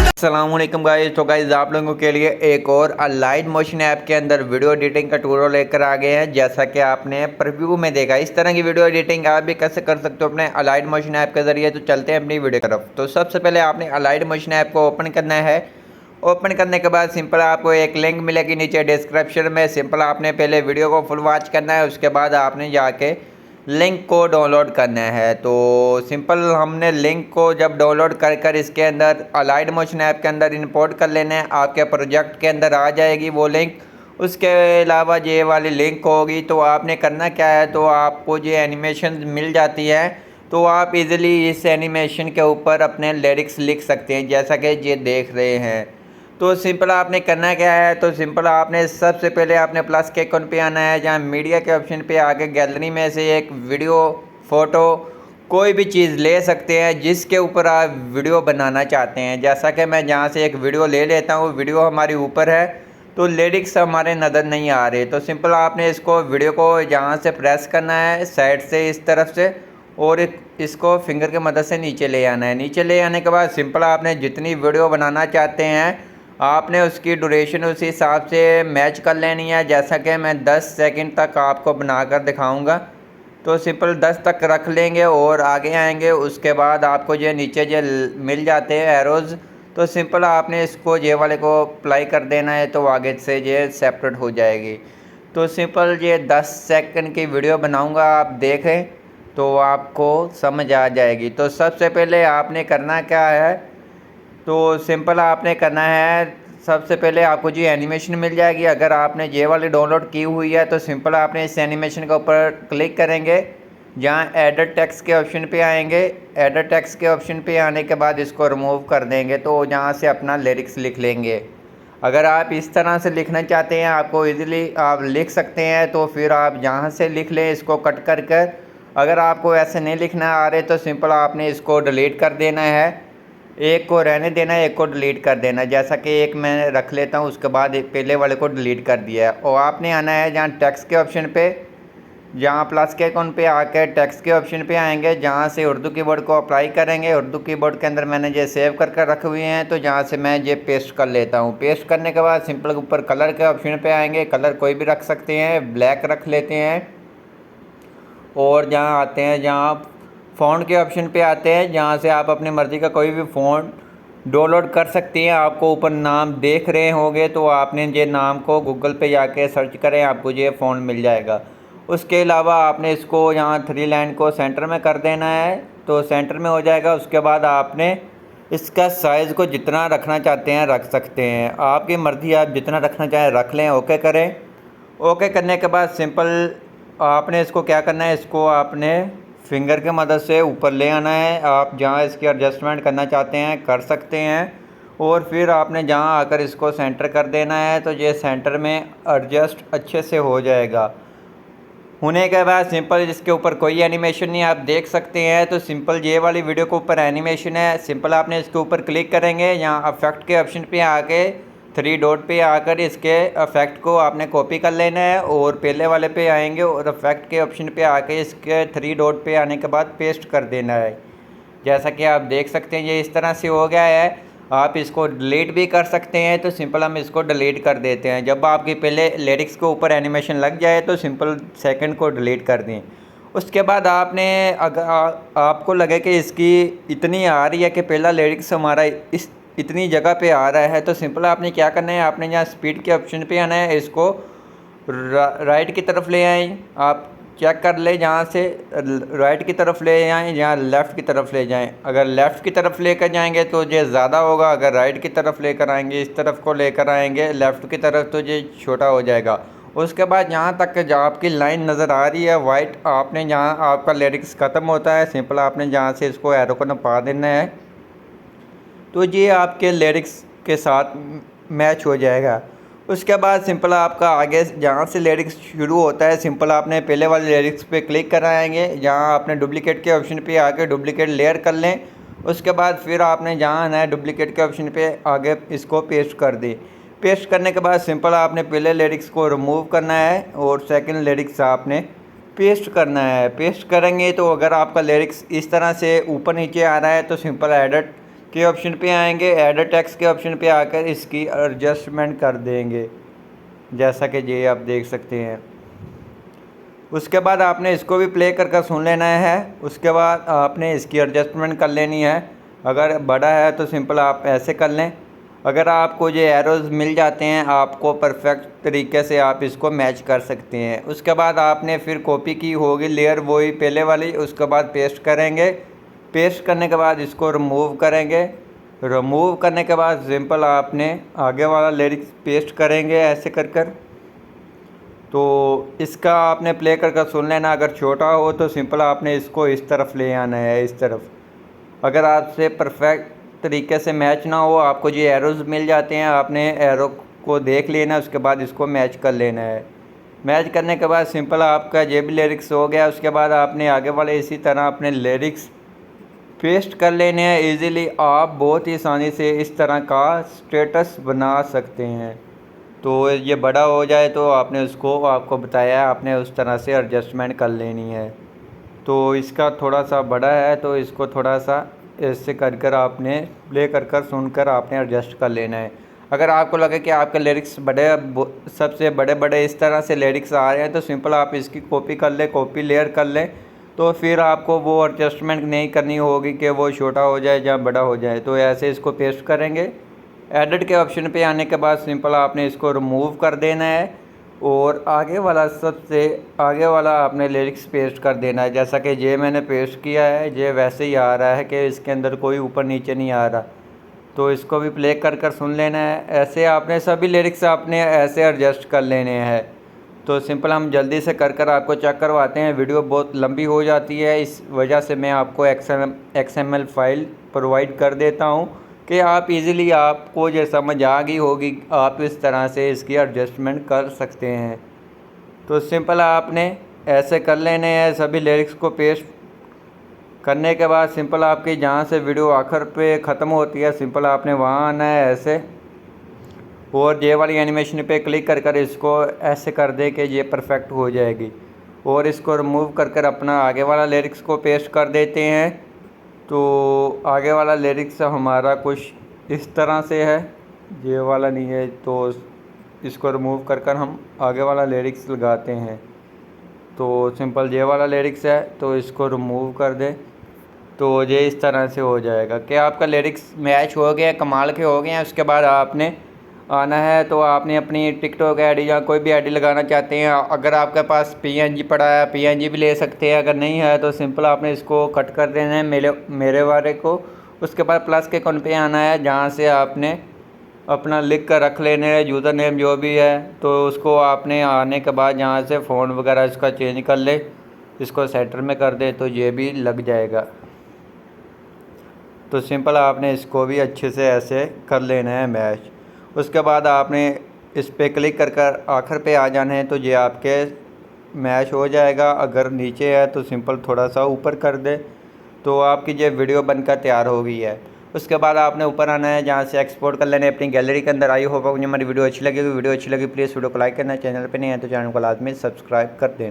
अस्सलामुअलैकुम गाइस। तो गाइस आप लोगों के लिए एक और अलाइड मोशन ऐप के अंदर वीडियो एडिटिंग का ट्यूटोरियल लेकर आ गए हैं। जैसा कि आपने प्रीव्यू में देखा, इस तरह की वीडियो एडिटिंग आप भी कैसे कर सकते हो अपने अलाइड मोशन ऐप के ज़रिए। तो चलते हैं अपनी वीडियो की तरफ। तो सबसे पहले आपने अलाइड मोशन ऐप को ओपन करना है। ओपन करने के बाद सिंपल आपको एक लिंक मिलेगी नीचे डिस्क्रिप्शन में। सिंपल आपने पहले वीडियो को फुल वॉच करना है, उसके बाद आपने जाके लिंक को डाउनलोड करना है। तो सिंपल हमने लिंक को जब डाउनलोड कर इसके अंदर अलाइड मोशन ऐप के अंदर इंपोर्ट कर लेना है। आपके प्रोजेक्ट के अंदर आ जाएगी वो लिंक। उसके अलावा ये वाली लिंक होगी तो आपने करना क्या है, तो आपको ये एनिमेशन मिल जाती है। तो आप इजीली इस एनिमेशन के ऊपर अपने लिरिक्स लिख सकते हैं, जैसा कि ये देख रहे हैं। तो सिंपल आपने करना क्या है, तो सिंपल आपने सबसे पहले आपने प्लस के आइकन पे आना है, जहाँ मीडिया के ऑप्शन पे आके गैलरी में से एक वीडियो, फ़ोटो, कोई भी चीज़ ले सकते हैं जिसके ऊपर आप वीडियो बनाना चाहते हैं। जैसा कि मैं जहाँ से एक वीडियो ले लेता हूँ, वीडियो हमारे ऊपर है तो लिरिक्स हमारे नज़र नहीं आ रहे। तो सिंपल आपने इसको वीडियो को यहाँ से प्रेस करना है साइड से इस तरफ से, और इसको फिंगर की मदद से नीचे ले आना है। नीचे ले आने के बाद सिंपल आपने जितनी वीडियो बनाना चाहते हैं आपने उसकी ड्यूरेशन उसी हिसाब से मैच कर लेनी है। जैसा कि मैं 10 सेकंड तक आपको बनाकर दिखाऊंगा। तो सिंपल 10 तक रख लेंगे और आगे आएंगे। उसके बाद आपको ये नीचे जो मिल जाते हैं एरोज़, तो सिंपल आपने इसको ये वाले को अप्लाई कर देना है, तो आगे से ये सेपरेट हो जाएगी। तो सिंपल ये 10 सेकंड की वीडियो बनाऊंगा, आप देखें तो आपको समझ आ जाएगी। तो सबसे पहले आपने करना क्या है, तो सिंपल आपने करना है, सबसे पहले आपको जी एनिमेशन मिल जाएगी। अगर आपने ये वाली डाउनलोड की हुई है तो सिंपल आपने इस एनिमेशन के ऊपर क्लिक करेंगे, जहाँ एडिट टेक्स्ट के ऑप्शन पे आएंगे। एडिट टेक्स्ट के ऑप्शन पे आने के बाद इसको रिमूव कर देंगे, तो जहाँ से अपना लिरिक्स लिख लेंगे। अगर आप इस तरह से लिखना चाहते हैं, आपको इजीली आप लिख सकते हैं, तो फिर आप यहाँ से लिख लें इसको कट कर कर। अगर आपको ऐसे नहीं लिखना आ रहे तो सिंपल आपने इसको डिलीट कर देना है। एक को रहने देना है, एक को डिलीट कर देना है। जैसा कि एक मैं रख लेता हूँ, उसके बाद पहले वाले को डिलीट कर दिया है। और आपने आना है जहाँ टेक्स्ट के ऑप्शन पे, जहाँ प्लस के आइकन पे आकर टेक्स्ट के ऑप्शन पे आएंगे, जहाँ से उर्दू कीबोर्ड को अप्लाई करेंगे। उर्दू कीबोर्ड के अंदर मैंने ये सेव कर कर रखे हुए हैं, तो जहाँ से मैं ये पेस्ट कर लेता हूँ। पेस्ट करने के बाद सिंपल ऊपर कलर के ऑप्शन पे आएंगे। कलर कोई भी रख सकते हैं, ब्लैक रख लेते हैं। और जहाँ आते हैं, जहाँ फ़ॉन्ट के ऑप्शन पे आते हैं, जहाँ से आप अपनी मर्ज़ी का कोई भी फ़ॉन्ट डाउनलोड कर सकती हैं। आपको ऊपर नाम देख रहे होंगे, तो आपने ये नाम को गूगल पे जाके सर्च करें, आपको ये फ़ॉन्ट मिल जाएगा। उसके अलावा आपने इसको यहाँ 3 लाइन को सेंटर में कर देना है, तो सेंटर में हो जाएगा। उसके बाद आपने इसका साइज़ को जितना रखना चाहते हैं रख सकते हैं, आपकी मर्ज़ी, आप जितना रखना चाहें रख लें। ओके करें। ओके करने के बाद सिंपल आपने इसको क्या करना है, इसको आपने फिंगर की मदद से ऊपर ले आना है। आप जहाँ इसकी एडजस्टमेंट करना चाहते हैं कर सकते हैं, और फिर आपने जहाँ आकर इसको सेंटर कर देना है, तो ये सेंटर में एडजस्ट अच्छे से हो जाएगा। होने के बाद सिंपल इसके ऊपर कोई एनिमेशन नहीं, आप देख सकते हैं। तो सिंपल ये वाली वीडियो के ऊपर एनिमेशन है। सिंपल आपने इसके ऊपर क्लिक करेंगे, यहाँ इफेक्ट के ऑप्शन पे आके 3 डॉट पे आकर इसके इफेक्ट को आपने कॉपी कर लेना है, और पहले वाले पे आएंगे और इफेक्ट के ऑप्शन पे आके इसके 3 डॉट पे आने के बाद पेस्ट कर देना है। जैसा कि आप देख सकते हैं ये इस तरह से हो गया है। आप इसको डिलीट भी कर सकते हैं, तो सिंपल हम इसको डिलीट कर देते हैं। जब आपके पहले लिरिक्स के ऊपर एनिमेशन लग जाए तो सिंपल सेकंड को डिलीट कर दें। उसके बाद आपने अगर आपको लगे कि इसकी इतनी आ रही है कि पहला लिरिक्स हमारा इस इतनी जगह पे आ रहा है, तो सिंपल आपने क्या करना है, आपने यहाँ स्पीड के ऑप्शन पे आना है। इसको राइट की तरफ ले आएँ, आप चेक कर ले, जहाँ से राइट की तरफ ले जाएँ, जहाँ लेफ़्ट की तरफ ले जाएँ। अगर लेफ़्ट की तरफ लेकर जाएंगे तो ये ज़्यादा होगा, अगर राइट की तरफ लेकर आएंगे, इस तरफ को लेकर आएंगे लेफ़्ट की तरफ, तो ये छोटा हो जाएगा। उसके बाद यहाँ तक जहाँ आपकी लाइन नज़र आ रही है वाइट, आपने जहाँ आपका लिरिक्स ख़त्म होता है, सिंपल आपने जहाँ से इसको एरो को नपा देना है, तो ये आपके लिरिक्स के साथ मैच हो जाएगा। उसके बाद सिंपल आपका आगे जहाँ से लिरिक्स शुरू होता है, सिंपल आपने पहले वाले लिरिक्स पे क्लिक कराएंगे, जहाँ आपने डुप्लिकेट के ऑप्शन पे आके डुप्लिकेट लेयर कर लें। उसके बाद फिर आपने जहाँ आना है डुप्लिकेट के ऑप्शन पे आगे इसको पेस्ट कर दें। पेस्ट करने के बाद सिंपल आपने पहले लिरिक्स को रिमूव करना है, और सेकंड लिरिक्स आपने पेस्ट करना है। पेस्ट करेंगे तो अगर आपका लिरिक्स इस तरह से ऊपर नीचे आ रहा है तो सिंपल एडिट के ऑप्शन पे आएंगे, एडिट टेक्स्ट के ऑप्शन पे आकर इसकी एडजस्टमेंट कर देंगे, जैसा कि ये आप देख सकते हैं। उसके बाद आपने इसको भी प्ले कर सुन लेना है। उसके बाद आपने इसकी एडजस्टमेंट कर लेनी है। अगर बड़ा है तो सिंपल आप ऐसे कर लें। अगर आपको ये एरोज़ मिल जाते हैं आपको परफेक्ट तरीके से आप इसको मैच कर सकते हैं। उसके बाद आपने फिर कॉपी की होगी लेयर वही पहले वाली, उसके बाद पेस्ट करेंगे। पेस्ट करने के बाद इसको रिमूव करेंगे। रिमूव करने के बाद सिंपल आपने आगे वाला लिरिक्स पेस्ट करेंगे ऐसे कर तो इसका आपने प्ले कर सुन लेना। अगर छोटा हो तो सिंपल आपने इसको इस तरफ ले आना है, इस तरफ। अगर आपसे परफेक्ट तरीके से मैच ना हो, आपको जो एरोज़ मिल जाते हैं आपने एरो को देख लेना, उसके बाद इसको मैच कर लेना है। मैच करने के बाद सिंपल आपका ये भी लिरिक्स हो गया। उसके बाद आपने आगे वाले इसी तरह अपने लिरिक्स पेस्ट कर लेने हैं। इजीली आप बहुत ही आसानी से इस तरह का स्टेटस बना सकते हैं। तो ये बड़ा हो जाए तो आपने उसको आपको बताया आपने उस तरह से एडजस्टमेंट कर लेनी है। तो इसका थोड़ा सा बड़ा है तो इसको थोड़ा सा ऐसे कर आपने प्ले कर सुनकर आपने एडजस्ट कर लेना है। अगर आपको लगे कि आपके लिरिक्स सबसे बड़े इस तरह से लिरिक्स आ रहे हैं तो सिंपल आप इसकी कॉपी कर लें, कॉपी लेयर कर लें। तो फिर आपको वो एडजस्टमेंट नहीं करनी होगी कि वो छोटा हो जाए या बड़ा हो जाए। तो ऐसे इसको पेस्ट करेंगे। एडिट के ऑप्शन पे आने के बाद सिंपल आपने इसको रिमूव कर देना है और आगे वाला सबसे आगे वाला आपने लिरिक्स पेस्ट कर देना है। जैसा कि ये मैंने पेस्ट किया है, ये वैसे ही आ रहा है कि इसके अंदर कोई ऊपर नीचे नहीं आ रहा। तो इसको भी प्ले कर सुन लेना है। ऐसे आपने सभी लिरिक्स आपने ऐसे एडजस्ट कर लेने हैं। तो सिंपल हम जल्दी से कर आपको चेक करवाते हैं। वीडियो बहुत लंबी हो जाती है, इस वजह से मैं आपको XML फाइल प्रोवाइड कर देता हूँ कि आप इजीली आपको जो समझ आ गई होगी आप इस तरह से इसकी एडजस्टमेंट कर सकते हैं। तो सिंपल आपने ऐसे कर लेने हैं। सभी लिरिक्स को पेस्ट करने के बाद सिंपल आपकी जहाँ से वीडियो आखिर पे ख़त्म होती है सिंपल आपने वहाँ आना है ऐसे, और ये वाली एनिमेशन पे क्लिक कर इसको ऐसे कर दे कि ये परफेक्ट हो जाएगी। और इसको रिमूव कर अपना आगे वाला लिरिक्स को पेस्ट कर देते हैं। तो आगे वाला लिरिक्स हमारा कुछ इस तरह से है, ये वाला नहीं है। तो इसको रिमूव कर हम आगे वाला लिरिक्स लगाते हैं। तो सिंपल ये वाला लिरिक्स है तो इसको रिमूव कर दें तो ये इस तरह से हो जाएगा कि आपका लिरिक्स मैच हो गया, कमाल के हो गए हैं। उसके बाद आपने आना है तो आपने अपनी टिकटॉक आईडी या कोई भी आईडी लगाना चाहते हैं, अगर आपके पास PNG पड़ा है PNG भी ले सकते हैं। अगर नहीं है तो सिंपल आपने इसको कट कर देना है मेरे वाले को। उसके बाद प्लस के आइकन पे आना है जहाँ से आपने अपना लिख कर रख लेने है यूज़र नेम जो भी है। तो उसको आपने आने के बाद यहाँ से फ़ोन वगैरह इसका चेंज कर ले, इसको सेंटर में कर दे तो ये भी लग जाएगा। तो सिंपल आपने इसको भी अच्छे से ऐसे कर लेना है मैच। उसके बाद आपने इस पर क्लिक कर आखिर पे आ जाना है तो ये आपके मैच हो जाएगा। अगर नीचे है तो सिंपल थोड़ा सा ऊपर कर दे तो आपकी ये वीडियो बनकर तैयार हो गई है। उसके बाद आपने ऊपर आना है जहाँ से एक्सपोर्ट कर लेना है अपनी गैलरी के अंदर। आई होप मुझे हमारी वीडियो अच्छी लगी प्लीज़ वीडियो को लाइक करना, चैनल पे नहीं है तो चैनल को लाजमी सब्सक्राइब कर देना।